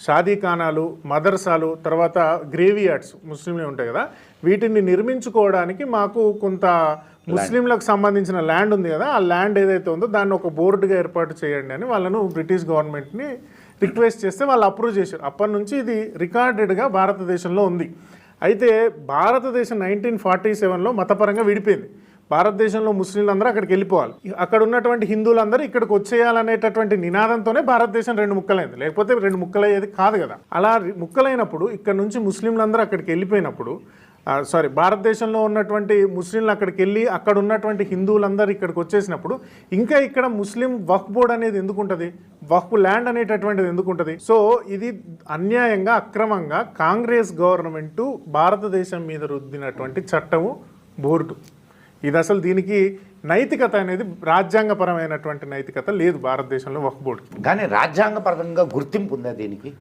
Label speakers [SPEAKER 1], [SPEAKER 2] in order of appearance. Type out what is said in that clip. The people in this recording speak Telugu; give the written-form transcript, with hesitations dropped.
[SPEAKER 1] షాదీఖానాలు, మదర్సాలు, తర్వాత గ్రేవీ యార్డ్స్ ముస్లింలు ఉంటాయి కదా, వీటిని నిర్మించుకోవడానికి మాకు కొంత ముస్లింలకు సంబంధించిన ల్యాండ్ ఉంది కదా, ఆ ల్యాండ్ ఏదైతే ఉందో దాన్ని ఒక బోర్డుగా ఏర్పాటు చేయండి అని వాళ్ళను బ్రిటిష్ గవర్నమెంట్ని రిక్వెస్ట్ చేస్తే వాళ్ళు అప్రూవ్ చేశారు. అప్పటి నుంచి ఇది రికార్డెడ్గా భారతదేశంలో ఉంది. అయితే భారతదేశం 1947లో మతపరంగా విడిపోయింది. భారతదేశంలో ముస్లింలందరూ అక్కడికి వెళ్ళిపోవాలి, అక్కడ ఉన్నటువంటి హిందువులందరూ ఇక్కడికి వచ్చేయాలనేటటువంటి నినాదంతోనే భారతదేశం 2 ముక్కలైంది. లేకపోతే 2 ముక్కలయ్యేది కాదు కదా. అలా ముక్కలైనప్పుడు ఇక్కడ నుంచి ముస్లింలందరూ అక్కడికి వెళ్ళిపోయినప్పుడు భారతదేశంలో ఉన్నటువంటి ముస్లింలు అక్కడికి వెళ్ళి అక్కడ ఉన్నటువంటి హిందువులందరూ ఇక్కడికి వచ్చేసినప్పుడు ఇంకా ఇక్కడ ముస్లిం వక్ఫ్ బోర్డ్ అనేది ఎందుకుంటుంది, వక్ఫ్ ల్యాండ్ అనేటటువంటిది ఎందుకుంటుంది? సో ఇది అన్యాయంగా అక్రమంగా కాంగ్రెస్ గవర్నమెంటు భారతదేశం మీద రుద్దినటువంటి చట్టము బోర్డు. ఇది అసలు దీనికి నైతికత అనేది రాజ్యాంగపరమైనటువంటి నైతికత లేదు భారతదేశంలో వక్ఫ్ బోర్డు.
[SPEAKER 2] కానీ రాజ్యాంగపరంగా గుర్తింపు ఉందా దీనికి?